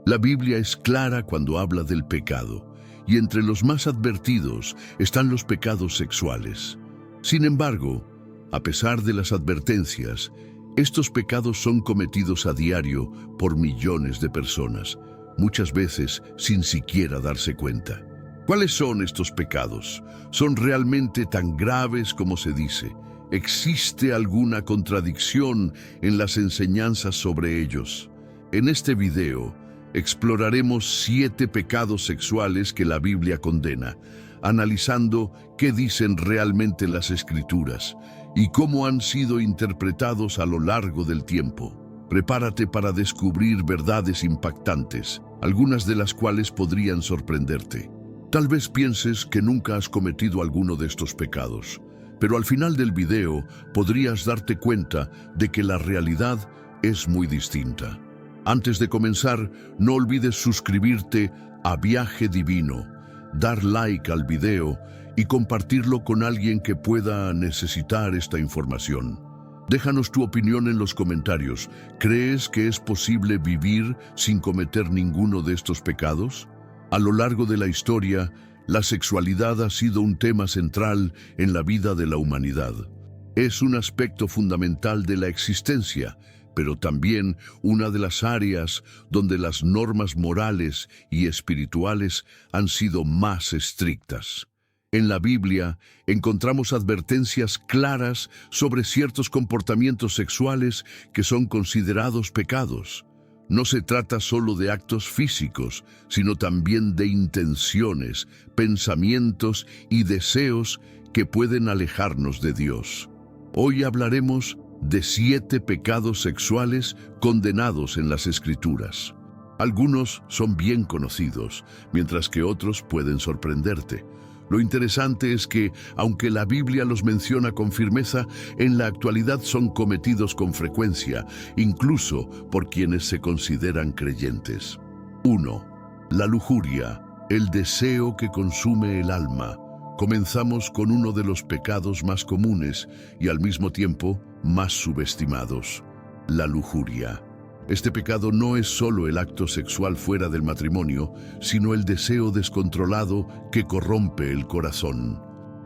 La Biblia es clara cuando habla del pecado, y entre los más advertidos están los pecados sexuales. Sin embargo, a pesar de las advertencias, estos pecados son cometidos a diario por millones de personas, muchas veces sin siquiera darse cuenta. ¿Cuáles son estos pecados? ¿Son realmente tan graves como se dice? ¿Existe alguna contradicción en las enseñanzas sobre ellos? En este video exploraremos 7 pecados sexuales que la Biblia condena, analizando qué dicen realmente las Escrituras y cómo han sido interpretados a lo largo del tiempo. Prepárate para descubrir verdades impactantes, algunas de las cuales podrían sorprenderte. Tal vez pienses que nunca has cometido alguno de estos pecados, pero al final del video podrías darte cuenta de que la realidad es muy distinta. Antes de comenzar, no olvides suscribirte a Viaje Divino, dar like al video y compartirlo con alguien que pueda necesitar esta información. Déjanos tu opinión en los comentarios. ¿Crees que es posible vivir sin cometer ninguno de estos pecados? A lo largo de la historia, la sexualidad ha sido un tema central en la vida de la humanidad. Es un aspecto fundamental de la existencia, pero también una de las áreas donde las normas morales y espirituales han sido más estrictas. En la Biblia encontramos advertencias claras sobre ciertos comportamientos sexuales que son considerados pecados. No se trata solo de actos físicos, sino también de intenciones, pensamientos y deseos que pueden alejarnos de Dios. Hoy hablaremos de 7 pecados sexuales condenados en las Escrituras. Algunos son bien conocidos, mientras que otros pueden sorprenderte. Lo interesante es que, aunque la Biblia los menciona con firmeza, en la actualidad son cometidos con frecuencia, incluso por quienes se consideran creyentes. 1. La lujuria, el deseo que consume el alma. Comenzamos con uno de los pecados más comunes y al mismo tiempo más subestimados: la lujuria. Este pecado no es solo el acto sexual fuera del matrimonio, sino el deseo descontrolado que corrompe el corazón.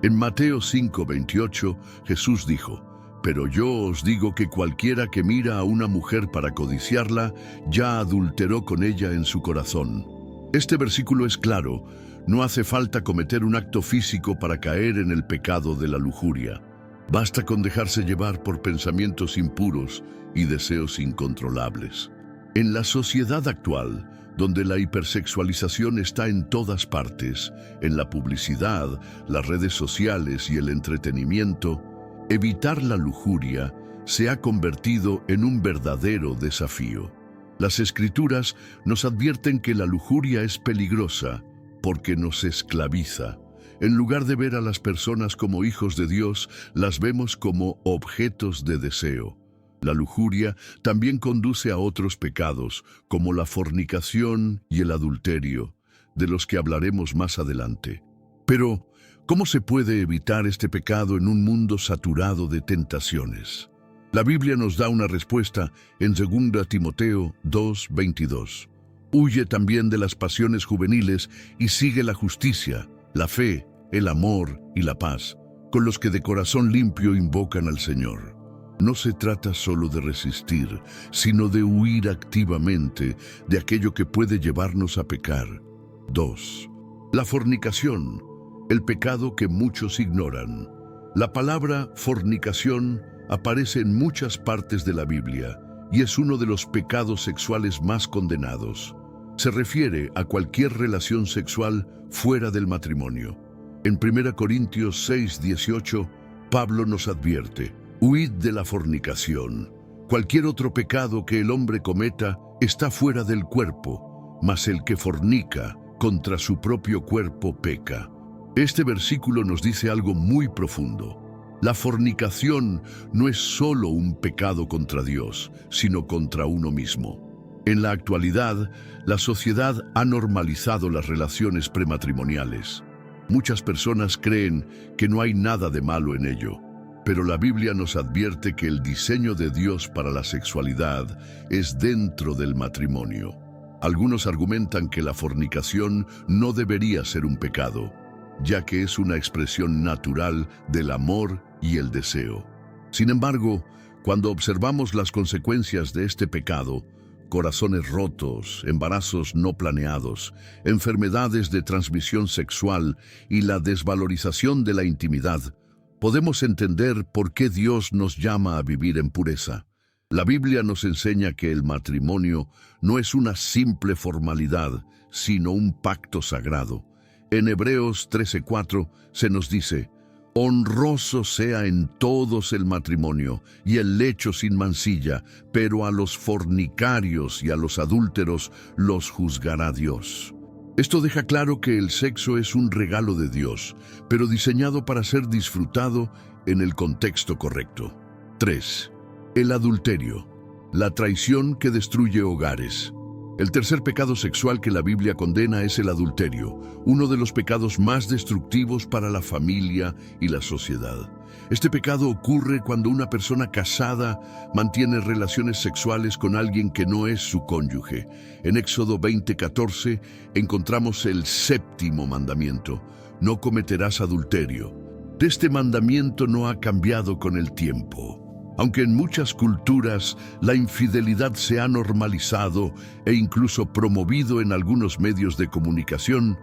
En Mateo 5:28, Jesús dijo: «Pero yo os digo que cualquiera que mira a una mujer para codiciarla, ya adulteró con ella en su corazón». Este versículo es claro: no hace falta cometer un acto físico para caer en el pecado de la lujuria. Basta con dejarse llevar por pensamientos impuros y deseos incontrolables. En la sociedad actual, donde la hipersexualización está en todas partes, en la publicidad, las redes sociales y el entretenimiento, evitar la lujuria se ha convertido en un verdadero desafío. Las Escrituras nos advierten que la lujuria es peligrosa porque nos esclaviza. En lugar de ver a las personas como hijos de Dios, las vemos como objetos de deseo. La lujuria también conduce a otros pecados, como la fornicación y el adulterio, de los que hablaremos más adelante. Pero, ¿cómo se puede evitar este pecado en un mundo saturado de tentaciones? La Biblia nos da una respuesta en 2 Timoteo 2:22. Huye también de las pasiones juveniles y sigue la justicia, la fe, el amor y la paz, con los que de corazón limpio invocan al Señor. No se trata solo de resistir, sino de huir activamente de aquello que puede llevarnos a pecar. 2. La fornicación, el pecado que muchos ignoran. La palabra fornicación aparece en muchas partes de la Biblia y es uno de los pecados sexuales más condenados. Se refiere a cualquier relación sexual fuera del matrimonio. En 1 Corintios 6:18, Pablo nos advierte: «Huid de la fornicación. Cualquier otro pecado que el hombre cometa está fuera del cuerpo, mas el que fornica contra su propio cuerpo peca». Este versículo nos dice algo muy profundo. La fornicación no es solo un pecado contra Dios, sino contra uno mismo. En la actualidad, la sociedad ha normalizado las relaciones prematrimoniales. Muchas personas creen que no hay nada de malo en ello, pero la Biblia nos advierte que el diseño de Dios para la sexualidad es dentro del matrimonio. Algunos argumentan que la fornicación no debería ser un pecado, ya que es una expresión natural del amor y el deseo. Sin embargo, cuando observamos las consecuencias de este pecado, corazones rotos, embarazos no planeados, enfermedades de transmisión sexual y la desvalorización de la intimidad, podemos entender por qué Dios nos llama a vivir en pureza. La Biblia nos enseña que el matrimonio no es una simple formalidad, sino un pacto sagrado. En Hebreos 13:4 se nos dice: honroso sea en todos el matrimonio y el lecho sin mancilla, pero a los fornicarios y a los adúlteros los juzgará Dios. Esto deja claro que el sexo es un regalo de Dios, pero diseñado para ser disfrutado en el contexto correcto. 3. El adulterio, la traición que destruye hogares. El tercer pecado sexual que la Biblia condena es el adulterio, uno de los pecados más destructivos para la familia y la sociedad. Este pecado ocurre cuando una persona casada mantiene relaciones sexuales con alguien que no es su cónyuge. En Éxodo 20:14 encontramos el séptimo mandamiento: no cometerás adulterio. Este mandamiento no ha cambiado con el tiempo. Aunque en muchas culturas la infidelidad se ha normalizado e incluso promovido en algunos medios de comunicación,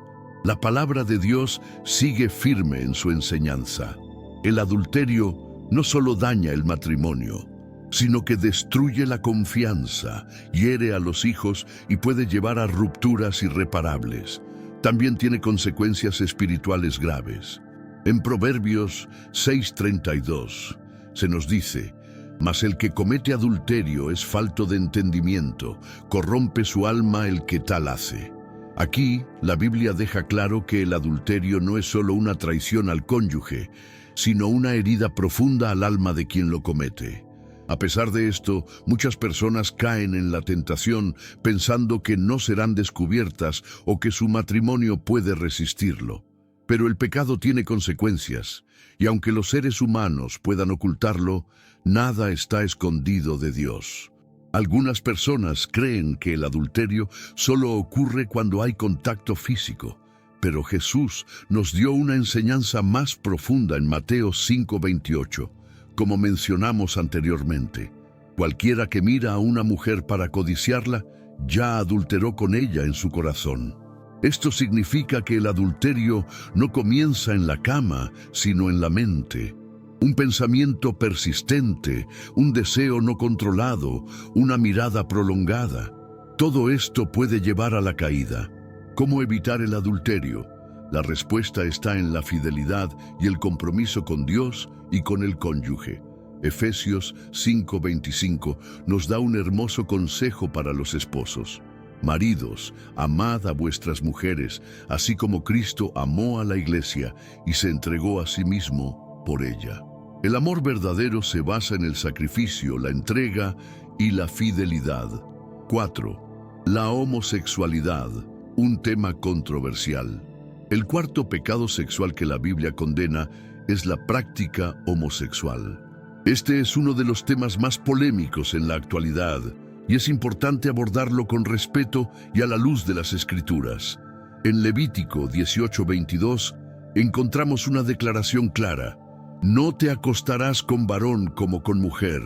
la palabra de Dios sigue firme en su enseñanza. El adulterio no solo daña el matrimonio, sino que destruye la confianza, hiere a los hijos y puede llevar a rupturas irreparables. También tiene consecuencias espirituales graves. En Proverbios 6:32 se nos dice: mas el que comete adulterio es falto de entendimiento, corrompe su alma el que tal hace. Aquí, la Biblia deja claro que el adulterio no es solo una traición al cónyuge, sino una herida profunda al alma de quien lo comete. A pesar de esto, muchas personas caen en la tentación pensando que no serán descubiertas o que su matrimonio puede resistirlo. Pero el pecado tiene consecuencias, y aunque los seres humanos puedan ocultarlo, nada está escondido de Dios. Algunas personas creen que el adulterio solo ocurre cuando hay contacto físico, pero Jesús nos dio una enseñanza más profunda en Mateo 5:28, como mencionamos anteriormente. Cualquiera que mira a una mujer para codiciarla, ya adulteró con ella en su corazón. Esto significa que el adulterio no comienza en la cama, sino en la mente. Un pensamiento persistente, un deseo no controlado, una mirada prolongada. Todo esto puede llevar a la caída. ¿Cómo evitar el adulterio? La respuesta está en la fidelidad y el compromiso con Dios y con el cónyuge. Efesios 5:25 nos da un hermoso consejo para los esposos. Maridos, amad a vuestras mujeres, así como Cristo amó a la iglesia y se entregó a sí mismo por ella. El amor verdadero se basa en el sacrificio, la entrega y la fidelidad. 4. La homosexualidad, un tema controversial. El cuarto pecado sexual que la Biblia condena es la práctica homosexual. Este es uno de los temas más polémicos en la actualidad, y es importante abordarlo con respeto y a la luz de las Escrituras. En Levítico 18:22 encontramos una declaración clara: no te acostarás con varón como con mujer,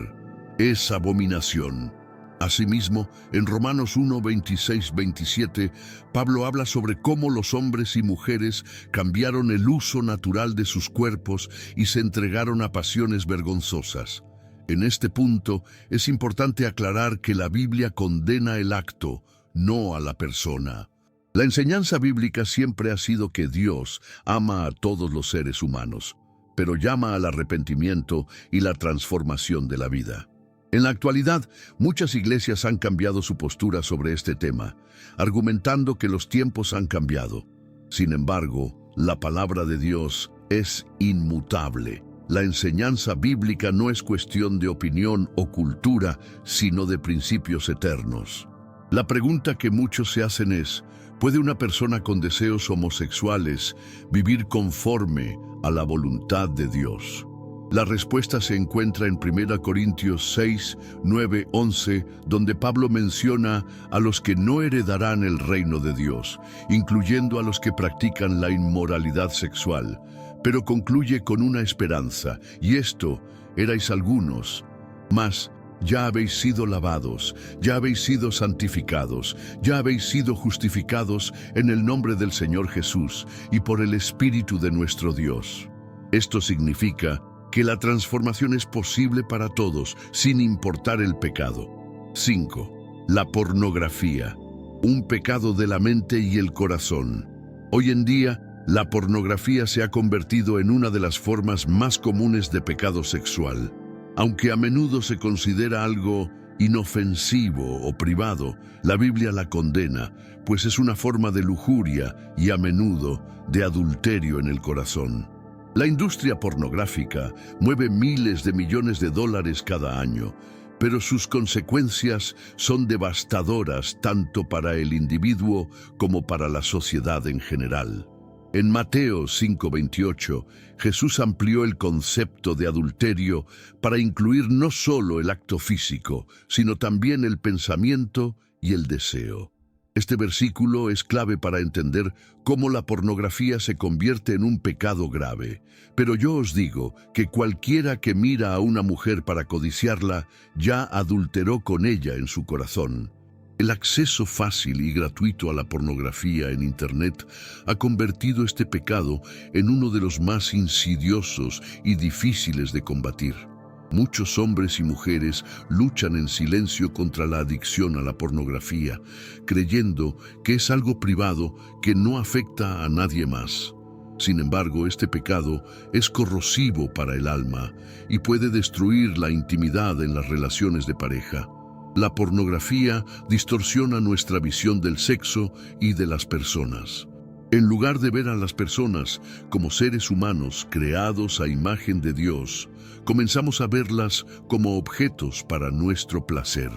es abominación. Asimismo, en Romanos 1:26-27, Pablo habla sobre cómo los hombres y mujeres cambiaron el uso natural de sus cuerpos y se entregaron a pasiones vergonzosas. En este punto, es importante aclarar que la Biblia condena el acto, no a la persona. La enseñanza bíblica siempre ha sido que Dios ama a todos los seres humanos, pero llama al arrepentimiento y la transformación de la vida. En la actualidad, muchas iglesias han cambiado su postura sobre este tema, argumentando que los tiempos han cambiado. Sin embargo, la palabra de Dios es inmutable. La enseñanza bíblica no es cuestión de opinión o cultura, sino de principios eternos. La pregunta que muchos se hacen es: ¿puede una persona con deseos homosexuales vivir conforme a la voluntad de Dios? La respuesta se encuentra en 1 Corintios 6, 9, 11, donde Pablo menciona a los que no heredarán el reino de Dios, incluyendo a los que practican la inmoralidad sexual, pero concluye con una esperanza, y esto, erais algunos, mas ya habéis sido lavados, ya habéis sido santificados, ya habéis sido justificados en el nombre del Señor Jesús y por el Espíritu de nuestro Dios. Esto significa que la transformación es posible para todos, sin importar el pecado. 5. La pornografía, un pecado de la mente y el corazón. Hoy en día, la pornografía se ha convertido en una de las formas más comunes de pecado sexual. Aunque a menudo se considera algo inofensivo o privado, la Biblia la condena, pues es una forma de lujuria y a menudo de adulterio en el corazón. La industria pornográfica mueve miles de millones de dólares cada año, pero sus consecuencias son devastadoras tanto para el individuo como para la sociedad en general. En Mateo 5:28, Jesús amplió el concepto de adulterio para incluir no solo el acto físico, sino también el pensamiento y el deseo. Este versículo es clave para entender cómo la pornografía se convierte en un pecado grave. Pero yo os digo que cualquiera que mira a una mujer para codiciarla, ya adulteró con ella en su corazón. El acceso fácil y gratuito a la pornografía en Internet ha convertido este pecado en uno de los más insidiosos y difíciles de combatir. Muchos hombres y mujeres luchan en silencio contra la adicción a la pornografía, creyendo que es algo privado que no afecta a nadie más. Sin embargo, este pecado es corrosivo para el alma y puede destruir la intimidad en las relaciones de pareja. La pornografía distorsiona nuestra visión del sexo y de las personas. En lugar de ver a las personas como seres humanos creados a imagen de Dios, comenzamos a verlas como objetos para nuestro placer.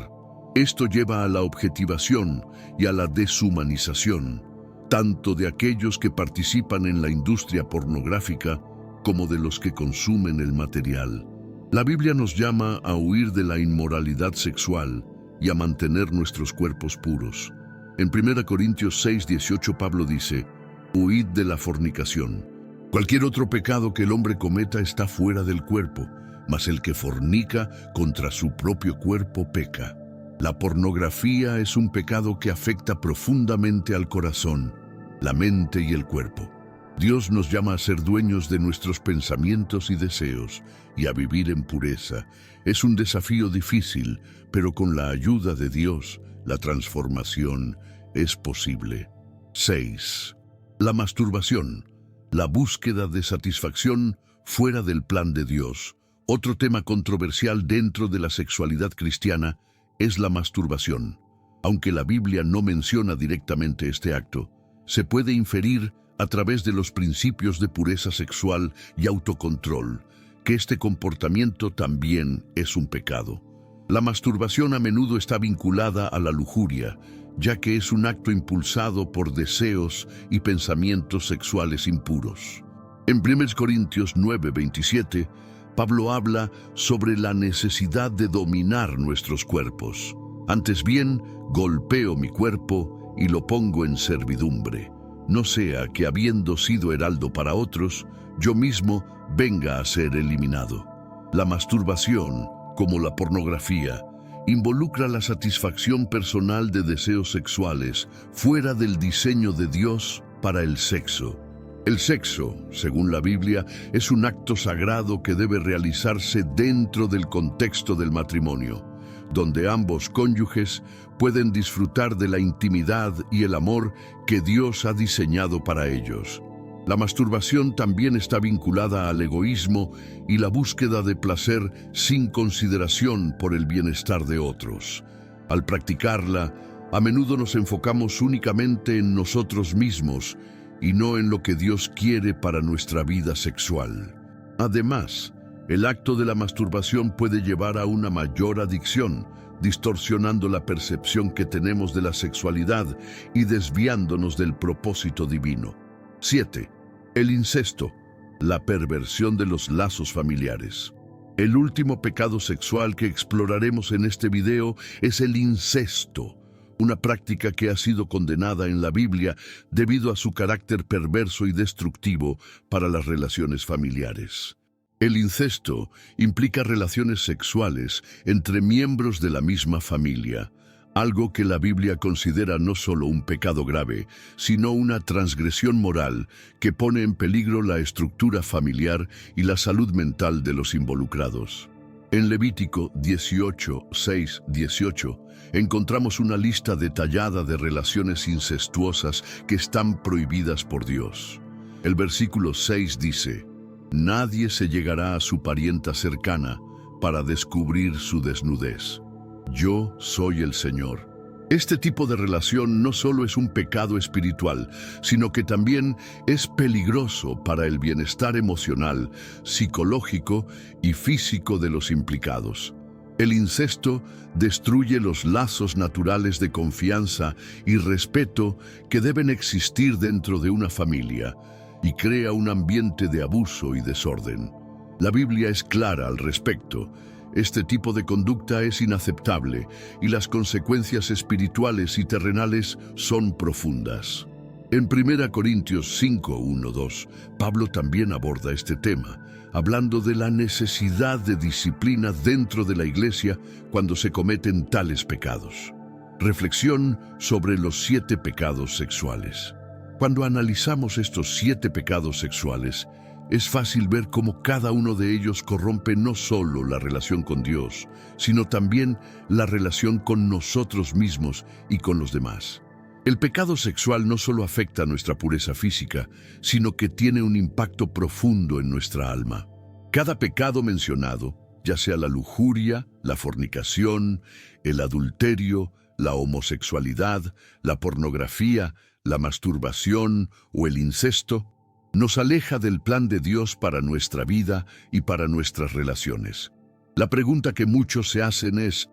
Esto lleva a la objetivación y a la deshumanización, tanto de aquellos que participan en la industria pornográfica como de los que consumen el material. La Biblia nos llama a huir de la inmoralidad sexual y a mantener nuestros cuerpos puros. En 1 Corintios 6:18 Pablo dice: «Huid de la fornicación. Cualquier otro pecado que el hombre cometa está fuera del cuerpo, mas el que fornica contra su propio cuerpo peca». La pornografía es un pecado que afecta profundamente al corazón, la mente y el cuerpo. Dios nos llama a ser dueños de nuestros pensamientos y deseos y a vivir en pureza. Es un desafío difícil, pero con la ayuda de Dios, la transformación es posible. 6. La masturbación, la búsqueda de satisfacción fuera del plan de Dios. Otro tema controversial dentro de la sexualidad cristiana es la masturbación. Aunque la Biblia no menciona directamente este acto, se puede inferir a través de los principios de pureza sexual y autocontrol que este comportamiento también es un pecado. La masturbación a menudo está vinculada a la lujuria, ya que es un acto impulsado por deseos y pensamientos sexuales impuros. En 1 Corintios 9:27, Pablo habla sobre la necesidad de dominar nuestros cuerpos. Antes bien, golpeo mi cuerpo y lo pongo en servidumbre, no sea que habiendo sido heraldo para otros, yo mismo venga a ser eliminado. La masturbación, como la pornografía, involucra la satisfacción personal de deseos sexuales fuera del diseño de Dios para el sexo. El sexo, según la Biblia, es un acto sagrado que debe realizarse dentro del contexto del matrimonio, donde ambos cónyuges pueden disfrutar de la intimidad y el amor que Dios ha diseñado para ellos. La masturbación también está vinculada al egoísmo y la búsqueda de placer sin consideración por el bienestar de otros. Al practicarla, a menudo nos enfocamos únicamente en nosotros mismos y no en lo que Dios quiere para nuestra vida sexual. Además, el acto de la masturbación puede llevar a una mayor adicción, distorsionando la percepción que tenemos de la sexualidad y desviándonos del propósito divino. 7. El incesto, la perversión de los lazos familiares. El último pecado sexual que exploraremos en este video es el incesto, una práctica que ha sido condenada en la Biblia debido a su carácter perverso y destructivo para las relaciones familiares. El incesto implica relaciones sexuales entre miembros de la misma familia, algo que la Biblia considera no solo un pecado grave, sino una transgresión moral que pone en peligro la estructura familiar y la salud mental de los involucrados. En Levítico 18, 6, 18, encontramos una lista detallada de relaciones incestuosas que están prohibidas por Dios. El versículo 6 dice: «Nadie se llegará a su parienta cercana para descubrir su desnudez. Yo soy el Señor». Este tipo de relación no solo es un pecado espiritual, sino que también es peligroso para el bienestar emocional, psicológico y físico de los implicados. El incesto destruye los lazos naturales de confianza y respeto que deben existir dentro de una familia y crea un ambiente de abuso y desorden. La Biblia es clara al respecto. Este tipo de conducta es inaceptable y las consecuencias espirituales y terrenales son profundas. En 1 Corintios 5, 1, 2, Pablo también aborda este tema, hablando de la necesidad de disciplina dentro de la iglesia cuando se cometen tales pecados. Reflexión sobre los 7 pecados sexuales. Cuando analizamos estos 7 pecados sexuales, es fácil ver cómo cada uno de ellos corrompe no solo la relación con Dios, sino también la relación con nosotros mismos y con los demás. El pecado sexual no solo afecta nuestra pureza física, sino que tiene un impacto profundo en nuestra alma. Cada pecado mencionado, ya sea la lujuria, la fornicación, el adulterio, la homosexualidad, la pornografía, la masturbación o el incesto, nos aleja del plan de Dios para nuestra vida y para nuestras relaciones. La pregunta que muchos se hacen ¿es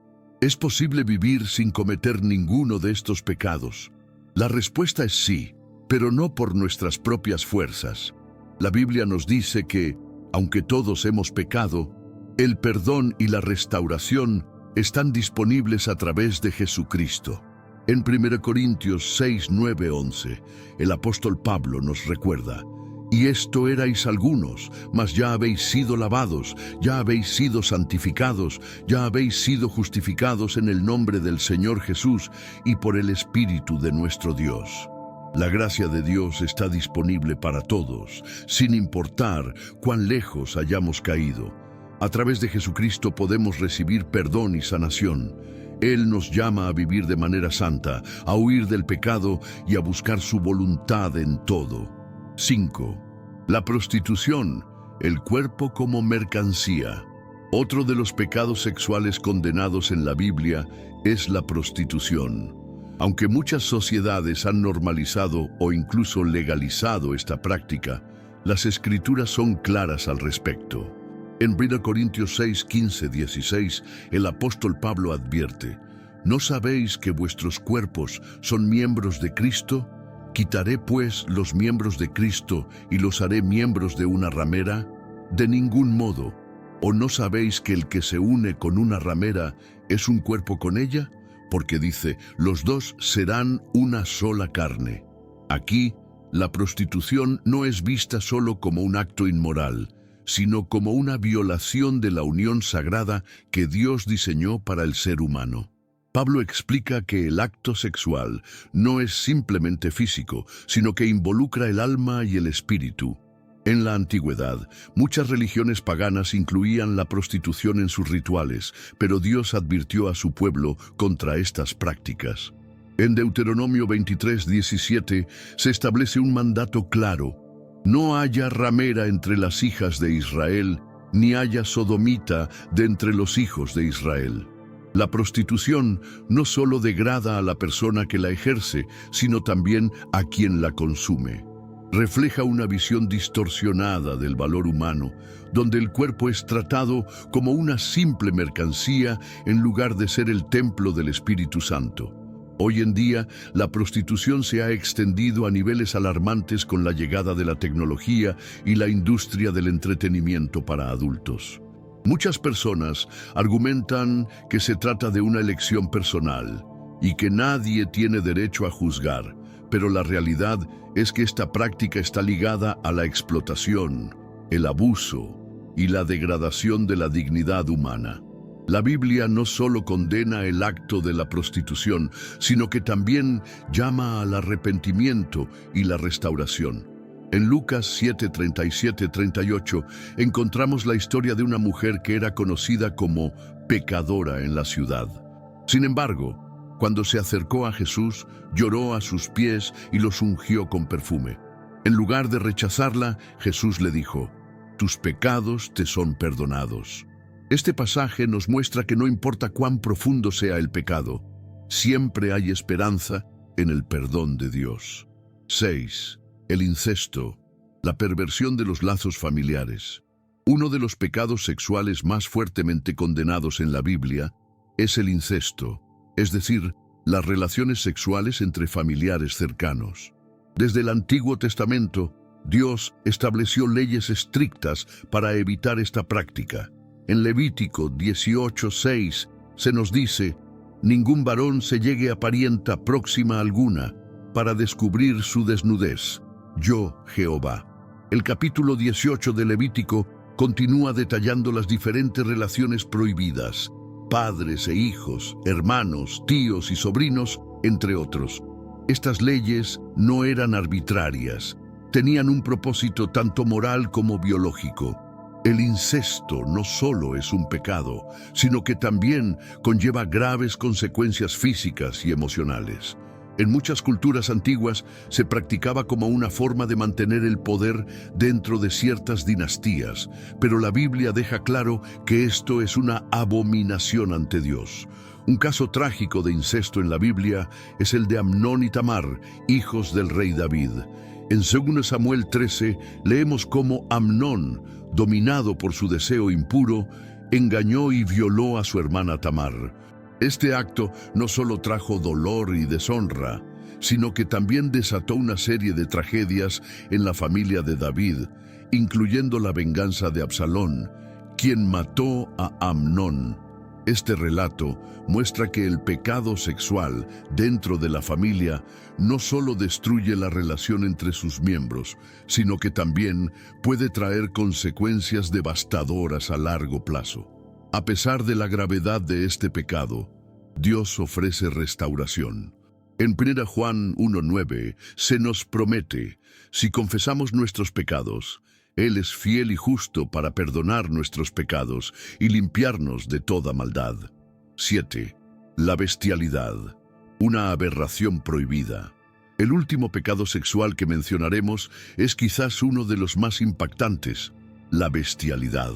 posible vivir sin cometer ninguno de estos pecados? La respuesta es sí, pero no por nuestras propias fuerzas. La Biblia nos dice que, aunque todos hemos pecado, el perdón y la restauración están disponibles a través de Jesucristo. En 1 Corintios 6, 9, 11, el apóstol Pablo nos recuerda: «Y esto erais algunos, mas ya habéis sido lavados, ya habéis sido santificados, ya habéis sido justificados en el nombre del Señor Jesús y por el Espíritu de nuestro Dios». La gracia de Dios está disponible para todos, sin importar cuán lejos hayamos caído. A través de Jesucristo podemos recibir perdón y sanación. Él nos llama a vivir de manera santa, a huir del pecado y a buscar su voluntad en todo. 5. La prostitución, el cuerpo como mercancía. Otro de los pecados sexuales condenados en la Biblia es la prostitución. Aunque muchas sociedades han normalizado o incluso legalizado esta práctica, las Escrituras son claras al respecto. En 1 Corintios 6, 15, 16, el apóstol Pablo advierte: ¿no sabéis que vuestros cuerpos son miembros de Cristo? ¿Quitaré pues los miembros de Cristo y los haré miembros de una ramera? De ningún modo. ¿O no sabéis que el que se une con una ramera es un cuerpo con ella? Porque dice: los dos serán una sola carne. Aquí, la prostitución no es vista solo como un acto inmoral, sino como una violación de la unión sagrada que Dios diseñó para el ser humano. Pablo explica que el acto sexual no es simplemente físico, sino que involucra el alma y el espíritu. En la antigüedad, muchas religiones paganas incluían la prostitución en sus rituales, pero Dios advirtió a su pueblo contra estas prácticas. En Deuteronomio 23, 17 se establece un mandato claro: «No haya ramera entre las hijas de Israel, ni haya sodomita de entre los hijos de Israel». La prostitución no solo degrada a la persona que la ejerce, sino también a quien la consume. Refleja una visión distorsionada del valor humano, donde el cuerpo es tratado como una simple mercancía en lugar de ser el templo del Espíritu Santo. Hoy en día, la prostitución se ha extendido a niveles alarmantes con la llegada de la tecnología y la industria del entretenimiento para adultos. Muchas personas argumentan que se trata de una elección personal y que nadie tiene derecho a juzgar, pero la realidad es que esta práctica está ligada a la explotación, el abuso y la degradación de la dignidad humana. La Biblia no solo condena el acto de la prostitución, sino que también llama al arrepentimiento y la restauración. En Lucas 7:37-38 encontramos la historia de una mujer que era conocida como pecadora en la ciudad. Sin embargo, cuando se acercó a Jesús, lloró a sus pies y los ungió con perfume. En lugar de rechazarla, Jesús le dijo: «Tus pecados te son perdonados». Este pasaje nos muestra que no importa cuán profundo sea el pecado, siempre hay esperanza en el perdón de Dios. 6. El incesto, la perversión de los lazos familiares. Uno de los pecados sexuales más fuertemente condenados en la Biblia es el incesto, es decir, las relaciones sexuales entre familiares cercanos. Desde el Antiguo Testamento, Dios estableció leyes estrictas para evitar esta práctica. En Levítico 18:6 se nos dice: «Ningún varón se llegue a parienta próxima alguna para descubrir su desnudez. Yo, Jehová». El capítulo 18 de Levítico continúa detallando las diferentes relaciones prohibidas: padres e hijos, hermanos, tíos y sobrinos, entre otros. Estas leyes no eran arbitrarias, tenían un propósito tanto moral como biológico. El incesto no solo es un pecado, sino que también conlleva graves consecuencias físicas y emocionales. En muchas culturas antiguas se practicaba como una forma de mantener el poder dentro de ciertas dinastías, pero la Biblia deja claro que esto es una abominación ante Dios. Un caso trágico de incesto en la Biblia es el de Amnón y Tamar, hijos del rey David. En 2 Samuel 13 leemos cómo Amnón, dominado por su deseo impuro, engañó y violó a su hermana Tamar. Este acto no solo trajo dolor y deshonra, sino que también desató una serie de tragedias en la familia de David, incluyendo la venganza de Absalón, quien mató a Amnón. Este relato muestra que el pecado sexual dentro de la familia no solo destruye la relación entre sus miembros, sino que también puede traer consecuencias devastadoras a largo plazo. A pesar de la gravedad de este pecado, Dios ofrece restauración. En 1 Juan 1:9 se nos promete: si confesamos nuestros pecados, Él es fiel y justo para perdonar nuestros pecados y limpiarnos de toda maldad. 7. La bestialidad, una aberración prohibida. El último pecado sexual que mencionaremos es quizás uno de los más impactantes: la bestialidad,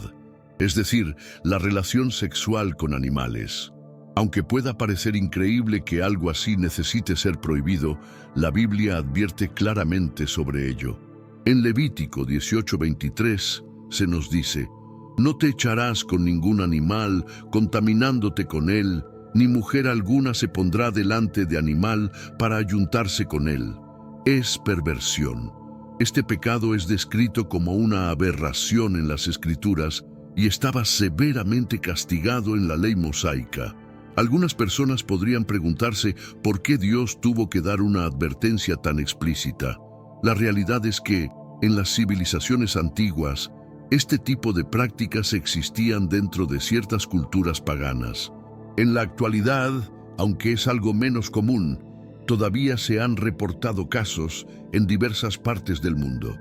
es decir, la relación sexual con animales. Aunque pueda parecer increíble que algo así necesite ser prohibido, la Biblia advierte claramente sobre ello. En Levítico 18:23 se nos dice: «No te echarás con ningún animal, contaminándote con él, ni mujer alguna se pondrá delante de animal para ayuntarse con él». Es perversión. Este pecado es descrito como una aberración en las Escrituras y estaba severamente castigado en la ley mosaica. Algunas personas podrían preguntarse por qué Dios tuvo que dar una advertencia tan explícita. La realidad es que, en las civilizaciones antiguas, este tipo de prácticas existían dentro de ciertas culturas paganas. En la actualidad, aunque es algo menos común, todavía se han reportado casos en diversas partes del mundo.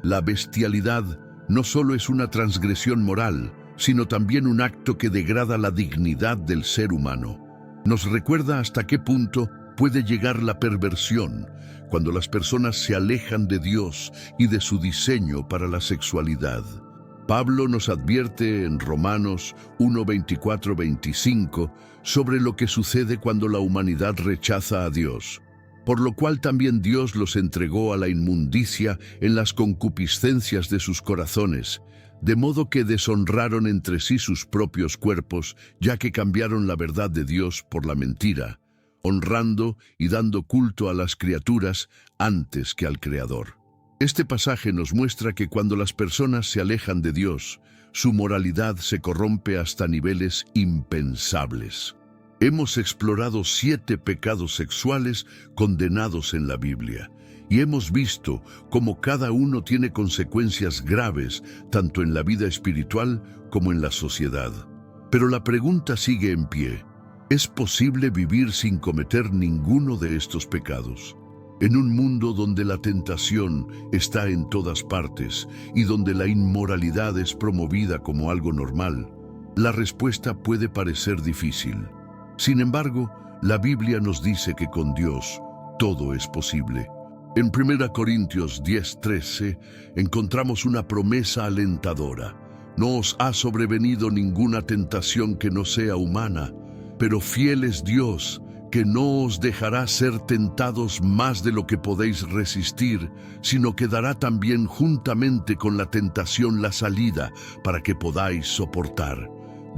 La bestialidad no solo es una transgresión moral, sino también un acto que degrada la dignidad del ser humano. Nos recuerda hasta qué punto puede llegar la perversión cuando las personas se alejan de Dios y de su diseño para la sexualidad. Pablo nos advierte en Romanos 1:24-25 sobre lo que sucede cuando la humanidad rechaza a Dios, por lo cual también Dios los entregó a la inmundicia en las concupiscencias de sus corazones, de modo que deshonraron entre sí sus propios cuerpos, ya que cambiaron la verdad de Dios por la mentira, honrando y dando culto a las criaturas antes que al Creador. Este pasaje nos muestra que cuando las personas se alejan de Dios, su moralidad se corrompe hasta niveles impensables. Hemos explorado 7 pecados sexuales condenados en la Biblia y hemos visto cómo cada uno tiene consecuencias graves tanto en la vida espiritual como en la sociedad. Pero la pregunta sigue en pie. ¿Es posible vivir sin cometer ninguno de estos pecados? En un mundo donde la tentación está en todas partes y donde la inmoralidad es promovida como algo normal, la respuesta puede parecer difícil. Sin embargo, la Biblia nos dice que con Dios todo es posible. En 1 Corintios 10:13 encontramos una promesa alentadora. No os ha sobrevenido ninguna tentación que no sea humana, pero fiel es Dios, que no os dejará ser tentados más de lo que podéis resistir, sino que dará también juntamente con la tentación la salida para que podáis soportar.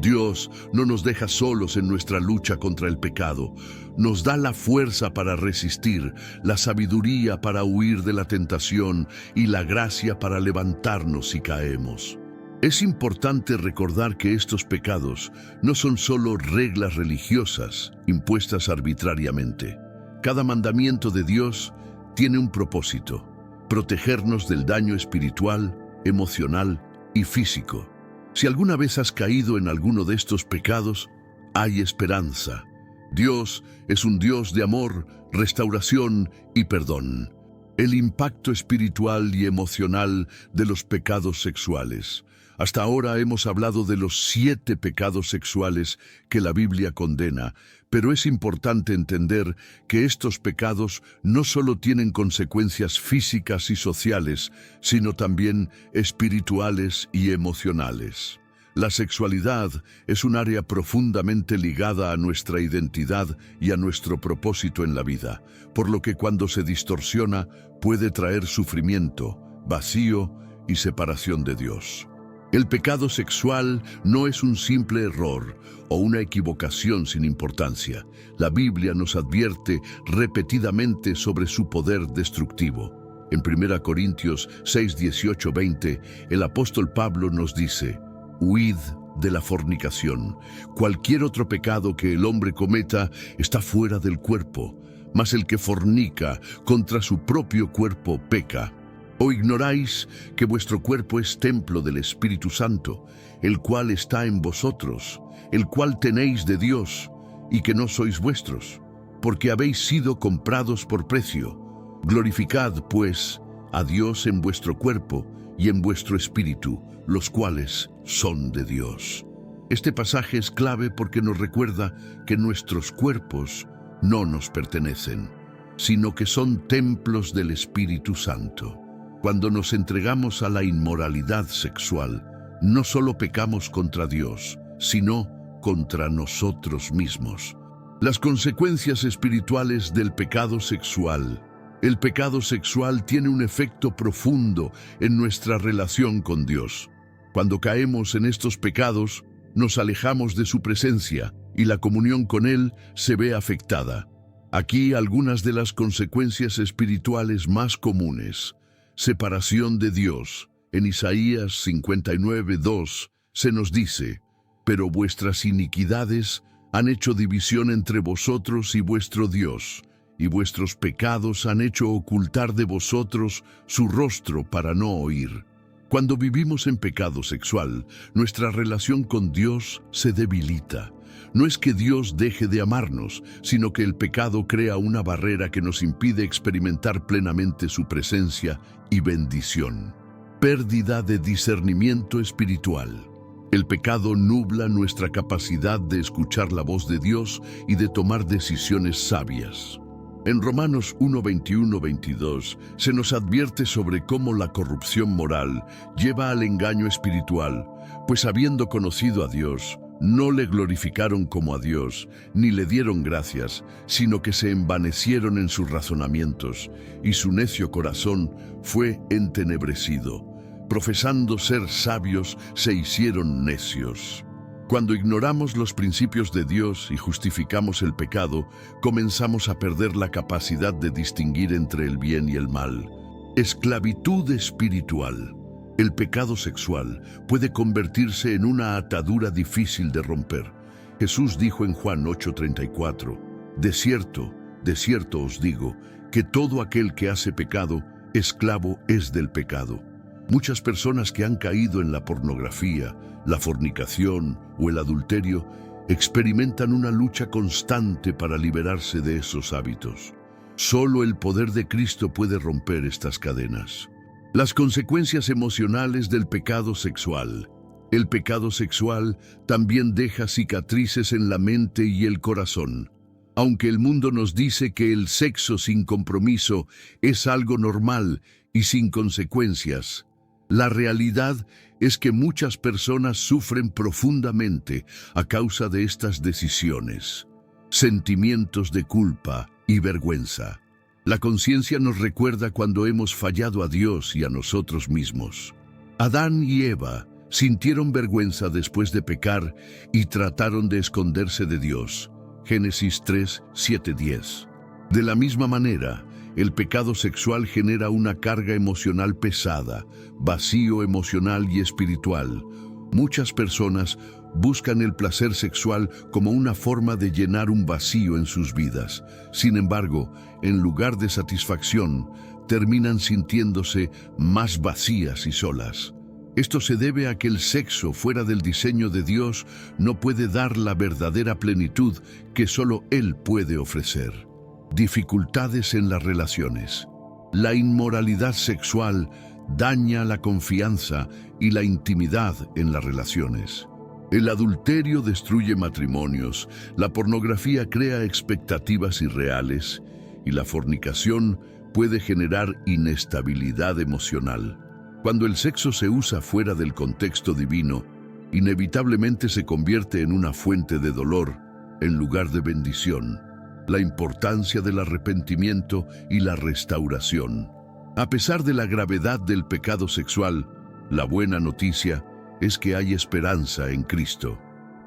Dios no nos deja solos en nuestra lucha contra el pecado. Nos da la fuerza para resistir, la sabiduría para huir de la tentación y la gracia para levantarnos si caemos. Es importante recordar que estos pecados no son solo reglas religiosas impuestas arbitrariamente. Cada mandamiento de Dios tiene un propósito: protegernos del daño espiritual, emocional y físico. Si alguna vez has caído en alguno de estos pecados, hay esperanza. Dios es un Dios de amor, restauración y perdón. El impacto espiritual y emocional de los pecados sexuales. Hasta ahora hemos hablado de los 7 pecados sexuales que la Biblia condena, pero es importante entender que estos pecados no solo tienen consecuencias físicas y sociales, sino también espirituales y emocionales. La sexualidad es un área profundamente ligada a nuestra identidad y a nuestro propósito en la vida, por lo que cuando se distorsiona puede traer sufrimiento, vacío y separación de Dios. El pecado sexual no es un simple error o una equivocación sin importancia. La Biblia nos advierte repetidamente sobre su poder destructivo. En 1 Corintios 6, 18, 20, el apóstol Pablo nos dice: «Huid de la fornicación. Cualquier otro pecado que el hombre cometa está fuera del cuerpo, mas el que fornica contra su propio cuerpo peca. ¿O ignoráis que vuestro cuerpo es templo del Espíritu Santo, el cual está en vosotros, el cual tenéis de Dios, y que no sois vuestros, porque habéis sido comprados por precio? Glorificad, pues, a Dios en vuestro cuerpo y en vuestro espíritu, los cuales son de Dios». Este pasaje es clave porque nos recuerda que nuestros cuerpos no nos pertenecen, sino que son templos del Espíritu Santo. Cuando nos entregamos a la inmoralidad sexual, no solo pecamos contra Dios, sino contra nosotros mismos. Las consecuencias espirituales del pecado sexual. El pecado sexual tiene un efecto profundo en nuestra relación con Dios. Cuando caemos en estos pecados, nos alejamos de su presencia y la comunión con Él se ve afectada. Aquí algunas de las consecuencias espirituales más comunes. Separación de Dios. En Isaías 59:2 se nos dice: «Pero vuestras iniquidades han hecho división entre vosotros y vuestro Dios, y vuestros pecados han hecho ocultar de vosotros su rostro para no oír». Cuando vivimos en pecado sexual, nuestra relación con Dios se debilita. No es que Dios deje de amarnos, sino que el pecado crea una barrera que nos impide experimentar plenamente su presencia y bendición. Pérdida de discernimiento espiritual. El pecado nubla nuestra capacidad de escuchar la voz de Dios y de tomar decisiones sabias. En Romanos 1, 21, 22 se nos advierte sobre cómo la corrupción moral lleva al engaño espiritual, pues habiendo conocido a Dios, no le glorificaron como a Dios, ni le dieron gracias, sino que se envanecieron en sus razonamientos, y su necio corazón fue entenebrecido. Profesando ser sabios, se hicieron necios. Cuando ignoramos los principios de Dios y justificamos el pecado, comenzamos a perder la capacidad de distinguir entre el bien y el mal. Esclavitud espiritual. El pecado sexual puede convertirse en una atadura difícil de romper. Jesús dijo en Juan 8:34, de cierto os digo, que todo aquel que hace pecado, esclavo es del pecado. Muchas personas que han caído en la pornografía, la fornicación o el adulterio experimentan una lucha constante para liberarse de esos hábitos. Solo el poder de Cristo puede romper estas cadenas. Las consecuencias emocionales del pecado sexual. El pecado sexual también deja cicatrices en la mente y el corazón. Aunque el mundo nos dice que el sexo sin compromiso es algo normal y sin consecuencias, la realidad es que muchas personas sufren profundamente a causa de estas decisiones. Sentimientos de culpa y vergüenza. La conciencia nos recuerda cuando hemos fallado a Dios y a nosotros mismos. Adán y Eva sintieron vergüenza después de pecar y trataron de esconderse de Dios. Génesis 3, 7, 10. De la misma manera, el pecado sexual genera una carga emocional pesada, vacío emocional y espiritual. Muchas personas buscan el placer sexual como una forma de llenar un vacío en sus vidas. Sin embargo, en lugar de satisfacción, terminan sintiéndose más vacías y solas. Esto se debe a que el sexo fuera del diseño de Dios no puede dar la verdadera plenitud que solo Él puede ofrecer. Dificultades en las relaciones. La inmoralidad sexual daña la confianza y la intimidad en las relaciones. El adulterio destruye matrimonios, la pornografía crea expectativas irreales y la fornicación puede generar inestabilidad emocional. Cuando el sexo se usa fuera del contexto divino, inevitablemente se convierte en una fuente de dolor en lugar de bendición. La importancia del arrepentimiento y la restauración. A pesar de la gravedad del pecado sexual, la buena noticia es que hay esperanza en Cristo.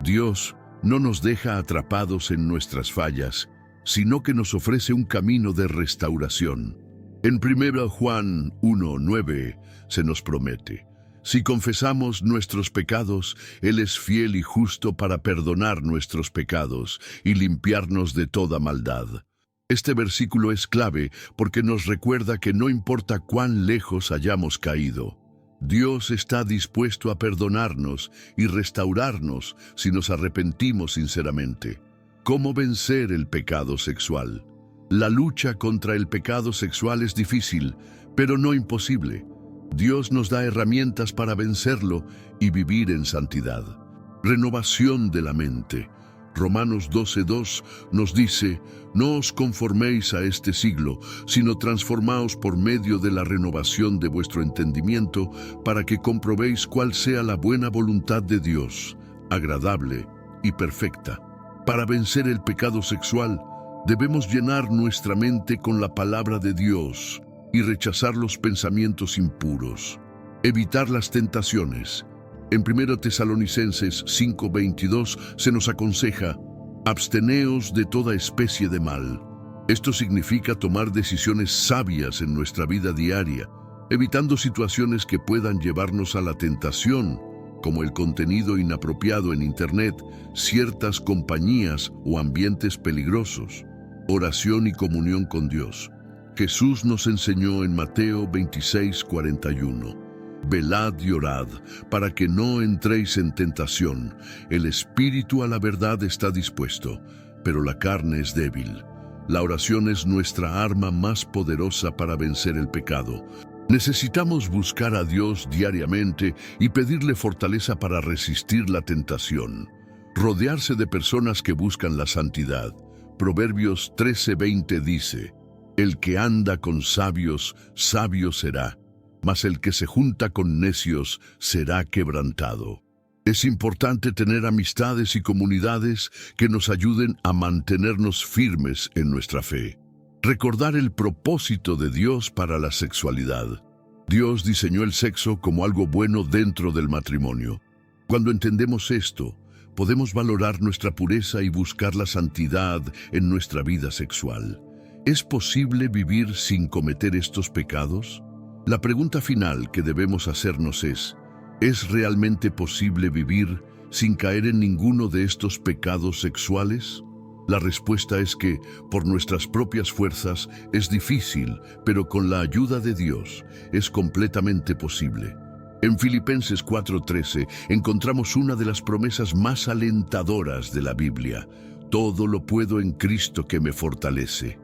Dios no nos deja atrapados en nuestras fallas, sino que nos ofrece un camino de restauración. En 1 Juan 1:9 se nos promete: si confesamos nuestros pecados, Él es fiel y justo para perdonar nuestros pecados y limpiarnos de toda maldad. Este versículo es clave porque nos recuerda que no importa cuán lejos hayamos caído, Dios está dispuesto a perdonarnos y restaurarnos si nos arrepentimos sinceramente. ¿Cómo vencer el pecado sexual? La lucha contra el pecado sexual es difícil, pero no imposible. Dios nos da herramientas para vencerlo y vivir en santidad. Renovación de la mente. Romanos 12:2 nos dice: no os conforméis a este siglo, sino transformaos por medio de la renovación de vuestro entendimiento, para que comprobéis cuál sea la buena voluntad de Dios, agradable y perfecta. Para vencer el pecado sexual, debemos llenar nuestra mente con la palabra de Dios y rechazar los pensamientos impuros. Evitar las tentaciones. En 1 Tesalonicenses 5:22 se nos aconseja: absteneos de toda especie de mal. Esto significa tomar decisiones sabias en nuestra vida diaria, evitando situaciones que puedan llevarnos a la tentación, como el contenido inapropiado en Internet, ciertas compañías o ambientes peligrosos. Oración y comunión con Dios. Jesús nos enseñó en Mateo 26:41: velad y orad, para que no entréis en tentación. El espíritu a la verdad está dispuesto, pero la carne es débil. La oración es nuestra arma más poderosa para vencer el pecado. Necesitamos buscar a Dios diariamente y pedirle fortaleza para resistir la tentación. Rodearse de personas que buscan la santidad. Proverbios 13:20 dice: el que anda con sabios, sabio será, mas el que se junta con necios será quebrantado. Es importante tener amistades y comunidades que nos ayuden a mantenernos firmes en nuestra fe. Recordar el propósito de Dios para la sexualidad. Dios diseñó el sexo como algo bueno dentro del matrimonio. Cuando entendemos esto, podemos valorar nuestra pureza y buscar la santidad en nuestra vida sexual. ¿Es posible vivir sin cometer estos pecados? La pregunta final que debemos hacernos ¿es realmente posible vivir sin caer en ninguno de estos pecados sexuales? La respuesta es que, por nuestras propias fuerzas, es difícil, pero con la ayuda de Dios es completamente posible. En Filipenses 4:13 encontramos una de las promesas más alentadoras de la Biblia. Todo lo puedo en Cristo que me fortalece.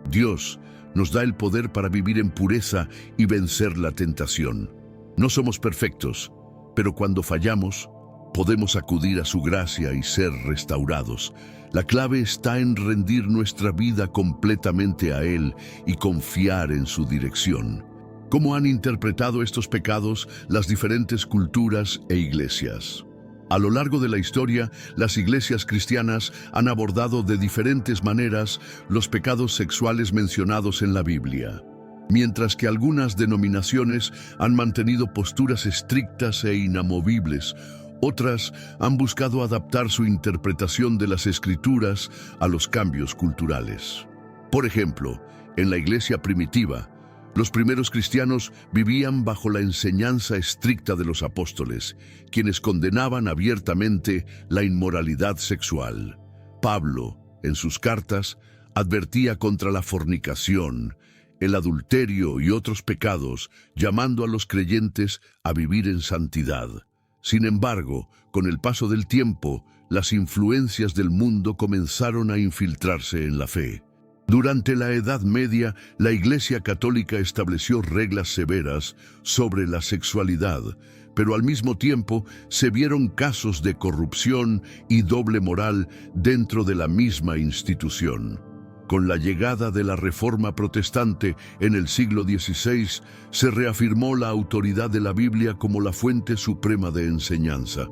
Dios nos da el poder para vivir en pureza y vencer la tentación. No somos perfectos, pero cuando fallamos, podemos acudir a su gracia y ser restaurados. La clave está en rendir nuestra vida completamente a Él y confiar en su dirección. ¿Cómo han interpretado estos pecados las diferentes culturas e iglesias? A lo largo de la historia, las iglesias cristianas han abordado de diferentes maneras los pecados sexuales mencionados en la Biblia. Mientras que algunas denominaciones han mantenido posturas estrictas e inamovibles, otras han buscado adaptar su interpretación de las Escrituras a los cambios culturales. Por ejemplo, en la iglesia primitiva, los primeros cristianos vivían bajo la enseñanza estricta de los apóstoles, quienes condenaban abiertamente la inmoralidad sexual. Pablo, en sus cartas, advertía contra la fornicación, el adulterio y otros pecados, llamando a los creyentes a vivir en santidad. Sin embargo, con el paso del tiempo, las influencias del mundo comenzaron a infiltrarse en la fe. Durante la Edad Media, la Iglesia Católica estableció reglas severas sobre la sexualidad, pero al mismo tiempo se vieron casos de corrupción y doble moral dentro de la misma institución. Con la llegada de la Reforma Protestante en el siglo XVI, se reafirmó la autoridad de la Biblia como la fuente suprema de enseñanza.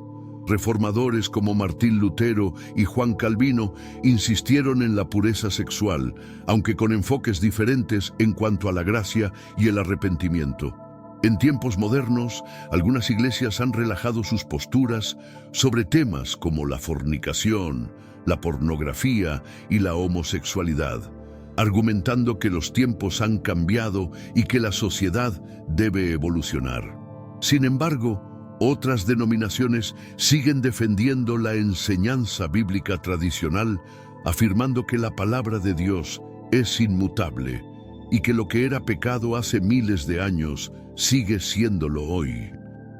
Reformadores como Martín Lutero y Juan Calvino insistieron en la pureza sexual, aunque con enfoques diferentes en cuanto a la gracia y el arrepentimiento. En tiempos modernos, algunas iglesias han relajado sus posturas sobre temas como la fornicación, la pornografía y la homosexualidad, argumentando que los tiempos han cambiado y que la sociedad debe evolucionar. Sin embargo, otras denominaciones siguen defendiendo la enseñanza bíblica tradicional, afirmando que la palabra de Dios es inmutable y que lo que era pecado hace miles de años sigue siéndolo hoy.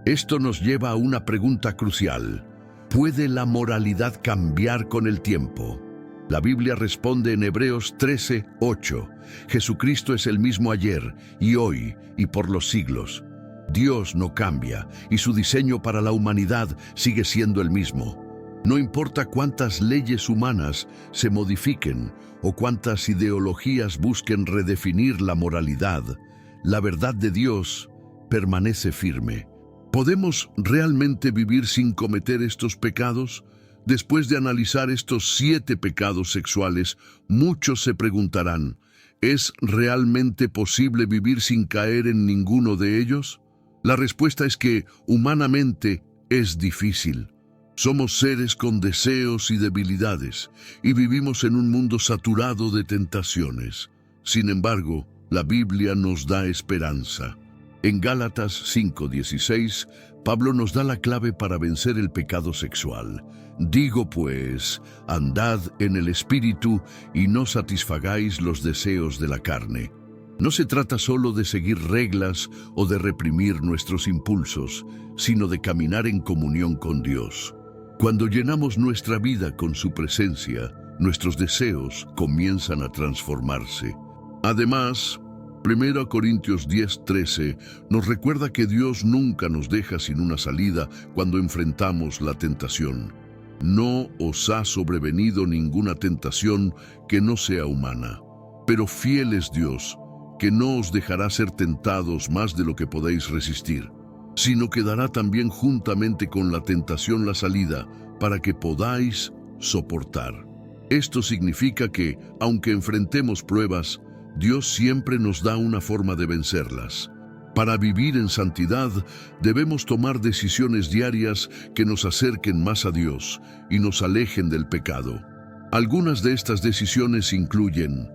Esto nos lleva a una pregunta crucial. ¿Puede la moralidad cambiar con el tiempo? La Biblia responde en Hebreos 13:8. Jesucristo es el mismo ayer y hoy y por los siglos. Dios no cambia y su diseño para la humanidad sigue siendo el mismo. No importa cuántas leyes humanas se modifiquen o cuántas ideologías busquen redefinir la moralidad, la verdad de Dios permanece firme. ¿Podemos realmente vivir sin cometer estos pecados? Después de analizar estos 7 pecados sexuales, muchos se preguntarán, ¿es realmente posible vivir sin caer en ninguno de ellos? La respuesta es que, humanamente, es difícil. Somos seres con deseos y debilidades, y vivimos en un mundo saturado de tentaciones. Sin embargo, la Biblia nos da esperanza. En Gálatas 5:16, Pablo nos da la clave para vencer el pecado sexual. Digo pues, andad en el Espíritu y no satisfagáis los deseos de la carne. No se trata solo de seguir reglas o de reprimir nuestros impulsos, sino de caminar en comunión con Dios. Cuando llenamos nuestra vida con su presencia, nuestros deseos comienzan a transformarse. Además, 1 Corintios 10:13 nos recuerda que Dios nunca nos deja sin una salida cuando enfrentamos la tentación. No os ha sobrevenido ninguna tentación que no sea humana, pero fiel es Dios, que no os dejará ser tentados más de lo que podéis resistir, sino que dará también juntamente con la tentación la salida para que podáis soportar. Esto significa que, aunque enfrentemos pruebas, Dios siempre nos da una forma de vencerlas. Para vivir en santidad, debemos tomar decisiones diarias que nos acerquen más a Dios y nos alejen del pecado. Algunas de estas decisiones incluyen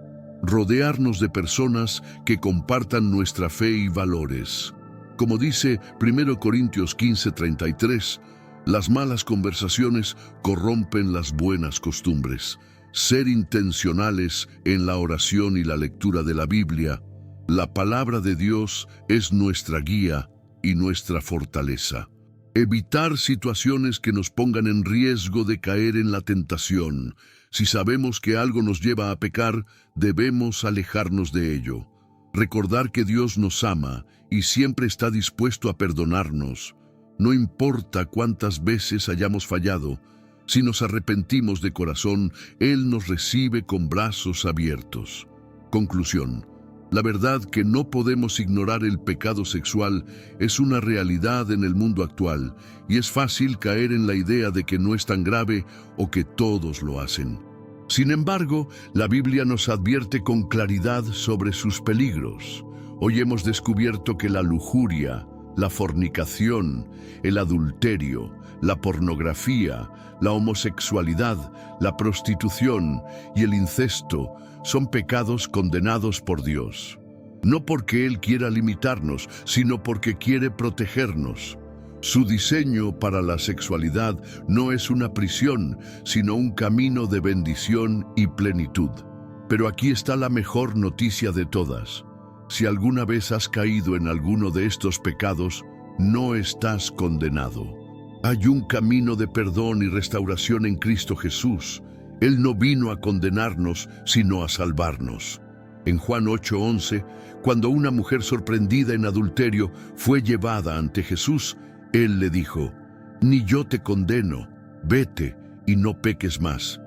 rodearnos de personas que compartan nuestra fe y valores. Como dice 1 Corintios 15:33, las malas conversaciones corrompen las buenas costumbres. Ser intencionales en la oración y la lectura de la Biblia. La palabra de Dios es nuestra guía y nuestra fortaleza. Evitar situaciones que nos pongan en riesgo de caer en la tentación. Si sabemos que algo nos lleva a pecar, debemos alejarnos de ello. Recordar que Dios nos ama y siempre está dispuesto a perdonarnos. No importa cuántas veces hayamos fallado, si nos arrepentimos de corazón, Él nos recibe con brazos abiertos. Conclusión. La verdad que no podemos ignorar el pecado sexual es una realidad en el mundo actual y es fácil caer en la idea de que no es tan grave o que todos lo hacen. Sin embargo, la Biblia nos advierte con claridad sobre sus peligros. Hoy hemos descubierto que la lujuria, la fornicación, el adulterio, la pornografía, la homosexualidad, la prostitución y el incesto son pecados condenados por Dios. No porque Él quiera limitarnos, sino porque quiere protegernos. Su diseño para la sexualidad no es una prisión, sino un camino de bendición y plenitud. Pero aquí está la mejor noticia de todas. Si alguna vez has caído en alguno de estos pecados, no estás condenado. Hay un camino de perdón y restauración en Cristo Jesús. Él no vino a condenarnos, sino a salvarnos. En Juan 8:11, cuando una mujer sorprendida en adulterio fue llevada ante Jesús, Él le dijo: «Ni yo te condeno, vete y no peques más».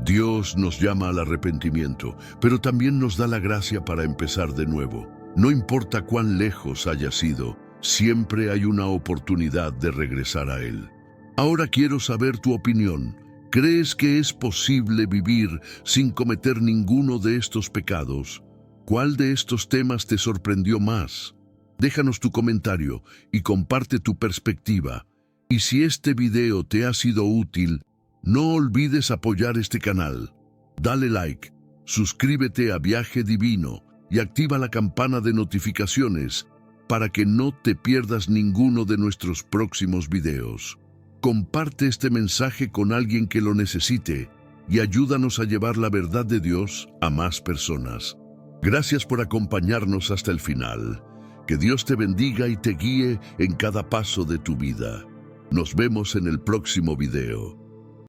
Dios nos llama al arrepentimiento, pero también nos da la gracia para empezar de nuevo. No importa cuán lejos haya sido, siempre hay una oportunidad de regresar a Él. Ahora quiero saber tu opinión. ¿Crees que es posible vivir sin cometer ninguno de estos pecados? ¿Cuál de estos temas te sorprendió más? Déjanos tu comentario y comparte tu perspectiva. Y si este video te ha sido útil, no olvides apoyar este canal. Dale like, suscríbete a Viaje Divino y activa la campana de notificaciones para que no te pierdas ninguno de nuestros próximos videos. Comparte este mensaje con alguien que lo necesite y ayúdanos a llevar la verdad de Dios a más personas. Gracias por acompañarnos hasta el final. Que Dios te bendiga y te guíe en cada paso de tu vida. Nos vemos en el próximo video.